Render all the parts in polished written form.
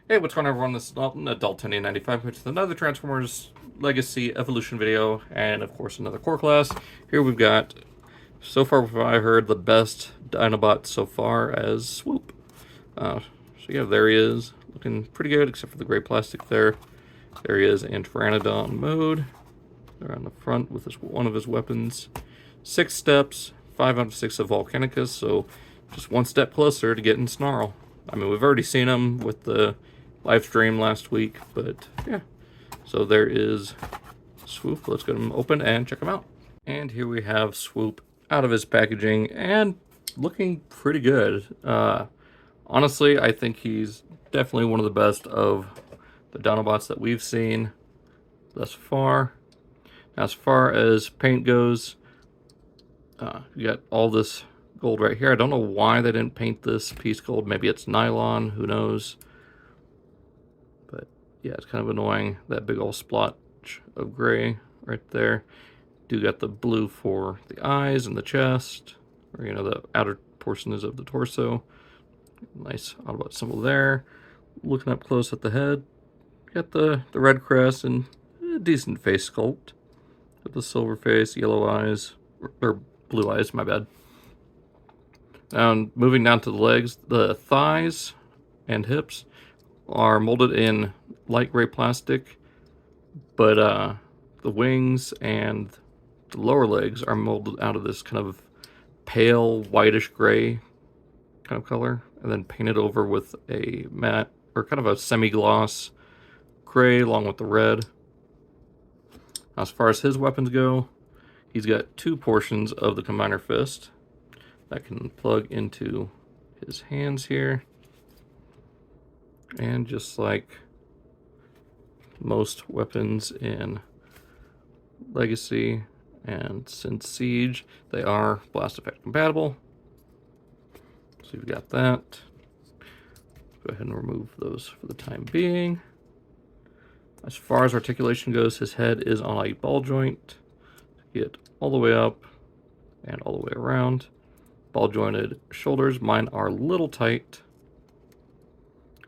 Hey, what's going on, everyone? This is Dalton, Adult 1095, which is another Transformers Legacy Evolution video, and of course another core class. Here we've got, so far what I heard, the best Dinobot so far as Swoop. So yeah, there he is, looking pretty good, except for the gray plastic there. There he is in Pteranodon mode. They're on the front with one of his weapons. 6 steps, 5 out of 6 of Volcanicus, so just one step closer to getting Snarl. I mean, we've already seen him with the live stream last week, but yeah. So there is Swoop. Let's get him open and check him out. And here we have Swoop out of his packaging and looking pretty good. Honestly, I think he's definitely one of the best of the Dinobots that we've seen thus far. As far as paint goes, you got all this gold right here. I don't know why they didn't paint this piece gold. Maybe it's nylon, who knows. But yeah, it's kind of annoying, that big old splotch of gray right there. Do got the blue for the eyes and the chest, or you know, the outer portions of the torso. Nice Autobot symbol there. Looking up close at the head, got the red crest and a decent face sculpt. Got the silver face, yellow eyes, or blue eyes, my bad. And moving down to the legs, the thighs and hips are molded in light gray plastic, but the wings and the lower legs are molded out of this kind of pale whitish gray kind of color, and then painted over with a matte or kind of a semi-gloss gray along with the red. As far as his weapons go, he's got 2 portions of the Combiner Fist that can plug into his hands here. And just like most weapons in Legacy and since Siege, they are blast effect compatible. So you've got that. Go ahead and remove those for the time being. As far as articulation goes, his head is on a ball joint. Get all the way up and all the way around. Ball jointed shoulders. Mine are a little tight.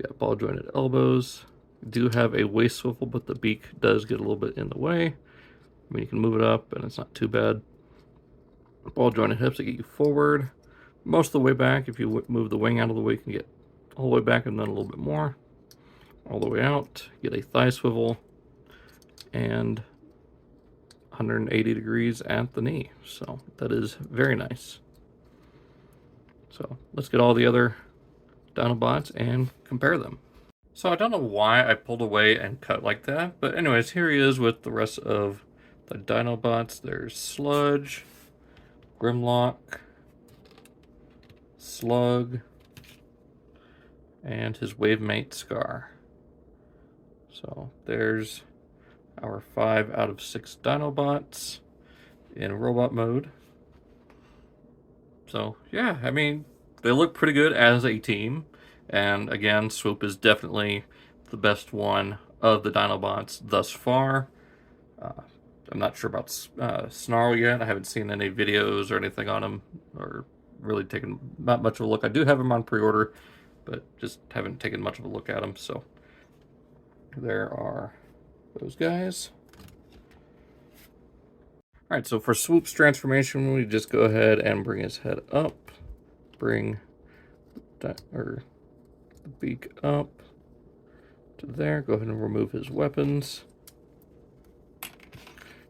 Got ball jointed elbows. Do have a waist swivel, but the beak does get a little bit in the way. I mean, you can move it up and it's not too bad. Ball jointed hips that get you forward most of the way back. If you move the wing out of the way, you can get all the way back and then a little bit more. All the way out. Get a thigh swivel and 180 degrees at the knee. So that is very nice. So let's get all the other Dinobots and compare them. So I don't know why I pulled away and cut like that, but anyways, here he is with the rest of the Dinobots. There's Sludge, Grimlock, Slug, and his Wavemate Scar. So there's our 5 out of 6 Dinobots in robot mode. So yeah, I mean, they look pretty good as a team. And again, Swoop is definitely the best one of the Dinobots thus far. I'm not sure about Snarl yet. I haven't seen any videos or anything on him, or really taken not much of a look. I do have him on pre-order, but just haven't taken much of a look at him. So there are those guys. All right, so for Swoop's transformation, we just go ahead and bring his head up, bring the beak up to there. Go ahead and remove his weapons.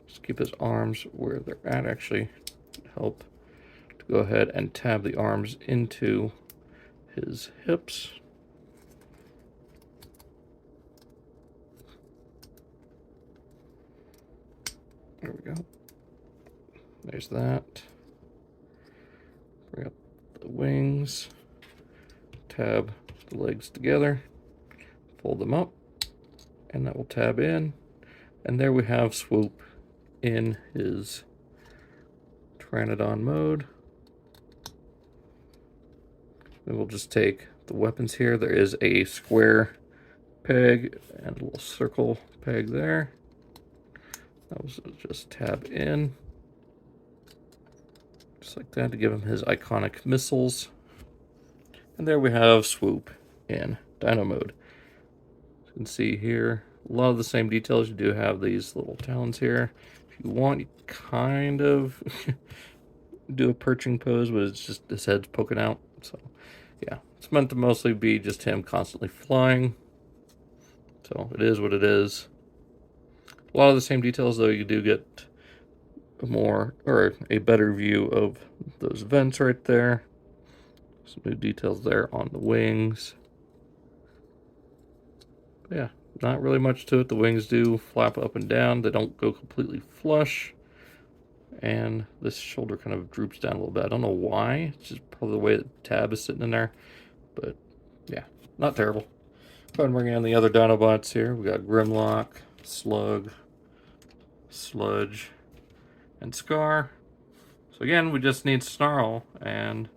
Just keep his arms where they're at. Actually, help to go ahead and tab the arms into his hips. There we go. There's that. Bring up the wings. Tab the legs together. Fold them up. And that will tab in. And there we have Swoop in his Pteranodon mode. Then we'll just take the weapons here. There is a square peg and a little circle peg there. That was just tab in. Just like that to give him his iconic missiles. And there we have Swoop in Dino mode. can see here, a lot of the same details. You do have these little talons here. If you want, you kind of do a perching pose, but it's just his head's poking out. So, yeah, it's meant to mostly be just him constantly flying. So, it is what it is. A lot of the same details, though. You do get a better view of those vents right there. Some new details there on the wings. Yeah, not really much to it. The wings do flap up and down. They don't go completely flush. And this shoulder kind of droops down a little bit. I don't know why. It's just probably the way the tab is sitting in there. But yeah, not terrible. Go ahead and bring in the other Dinobots here. We got Grimlock, Slug, Sludge, and Scar. So again, we just need Snarl, and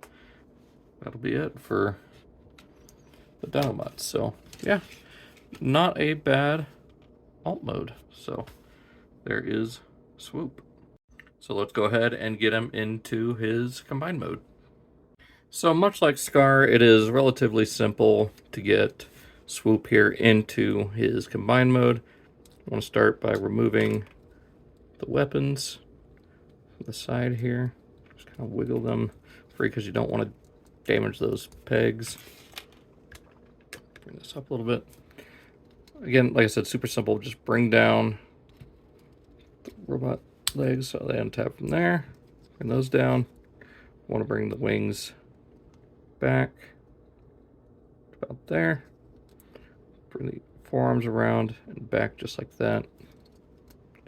that'll be it for the Dinobots. So yeah, not a bad alt mode. So there is Swoop. So let's go ahead and get him into his combined mode. So much like Scar, it is relatively simple to get Swoop here into his combined mode. I want to start by removing the weapons from the side here. Just kind of wiggle them free because you don't want to damage those pegs. Bring this up a little bit. Again, like I said, super simple. Just bring down the robot legs so they untap from there. Bring those down. Want to bring the wings back about there. Bring the forearms around and back just like that.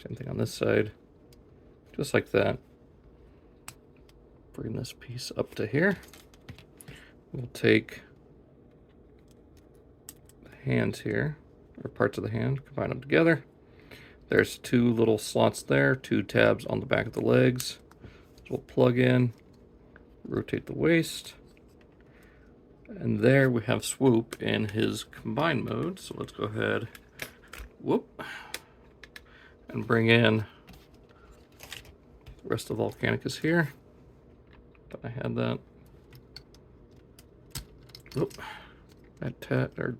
Same thing on this side. Just like that. Bring this piece up to here. We'll take the hands here, or parts of the hand, combine them together. There's two little slots there, two tabs on the back of the legs. So we'll plug in, rotate the waist. And there we have Swoop in his combined mode. So let's go ahead, and bring in the rest of Volcanicus here. Thought I had that. That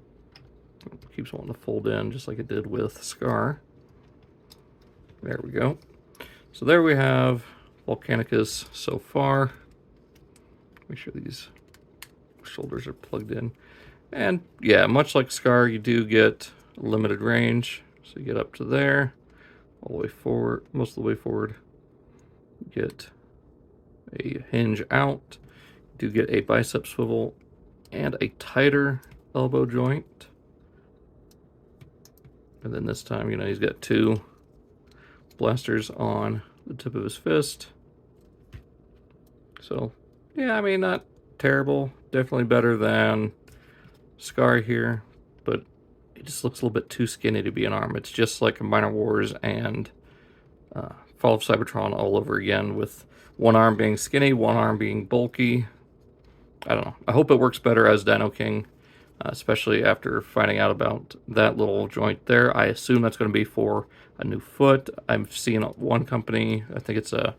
keeps wanting to fold in just like it did with Scar. There we go. So there we have Volcanicus so far. Make sure these shoulders are plugged in. And yeah, much like Scar, you do get limited range. So you get up to there, all the way forward, most of the way forward. You get a hinge out. You do get a bicep swivel and a tighter elbow joint. And then this time, he's got two blasters on the tip of his fist. So, yeah, I mean, not terrible. Definitely better than Scar here, but it just looks a little bit too skinny to be an arm. It's just like Combiner Wars and Fall of Cybertron all over again, with one arm being skinny, one arm being bulky. I don't know. I hope it works better as Dino King, especially after finding out about that little joint there. I assume that's going to be for a new foot. I've seen one company, I think it's a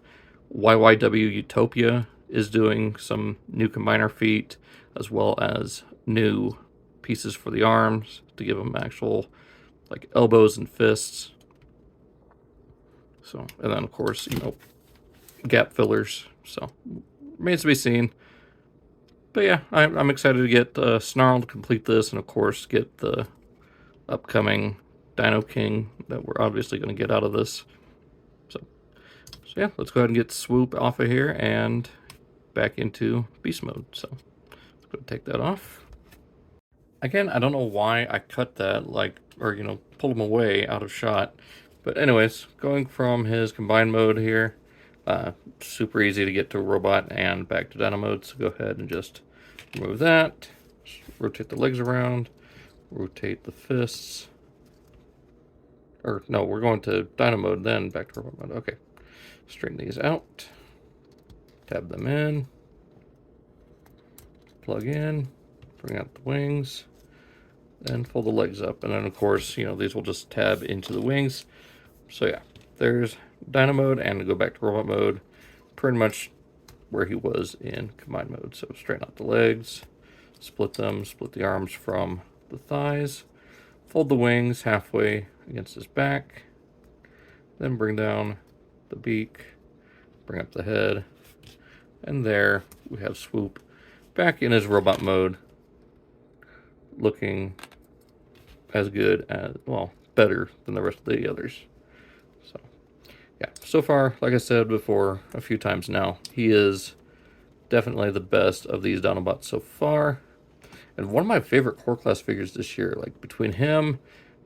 YYW Utopia, is doing some new combiner feet as well as new pieces for the arms to give them actual like elbows and fists. So, and then of course, gap fillers. So, remains to be seen. But yeah, I'm excited to get Snarl to complete this, and of course get the upcoming Dino King that we're obviously going to get out of this. So yeah, let's go ahead and get Swoop off of here and back into beast mode. So let's go take that off. Again, I don't know why I cut that, pulled him away out of shot. But anyways, going from his combined mode here, super easy to get to robot and back to Dino mode. So go ahead and just remove that. Just rotate the legs around. Rotate the fists. Or no, we're going to Dino mode, then back to robot mode. Okay. Straighten these out. Tab them in. Plug in. Bring out the wings. Then fold the legs up. And then, of course, these will just tab into the wings. So yeah, there's Dino mode, and to go back to robot mode, pretty much where he was in combined mode. So straighten out the legs, split them, split the arms from the thighs, fold the wings halfway against his back, then bring down the beak, bring up the head, and there we have Swoop back in his robot mode, looking as good as, well, better than the rest of the others. So, yeah, so far, like I said before a few times now, he is definitely the best of these Dinobots so far. And one of my favorite core class figures this year, like between him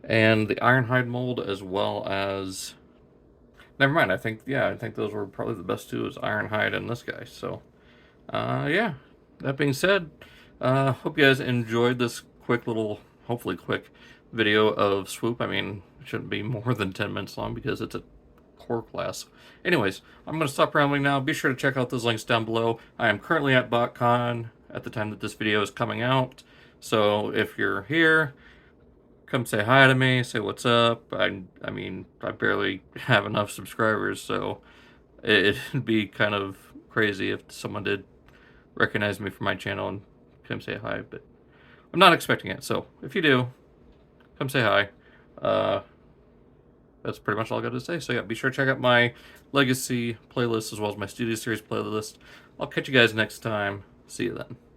and the Ironhide mold, as well as, never mind, I think those were probably the best two, is Ironhide and this guy. So yeah, that being said, hope you guys enjoyed this quick little, hopefully quick video of Swoop. I mean, it shouldn't be more than 10 minutes long because it's a core class. Anyways, I'm going to stop rambling now. Be sure to check out those links down below. I am currently at BotCon at the time that this video is coming out. So if you're here, come say hi to me, say what's up. I mean, I barely have enough subscribers, so it'd be kind of crazy if someone did recognize me from my channel and come say hi, but I'm not expecting it. So if you do, come say hi. That's pretty much all I got to say. So yeah, be sure to check out my Legacy playlist as well as my Studio Series playlist. I'll catch you guys next time. See you then.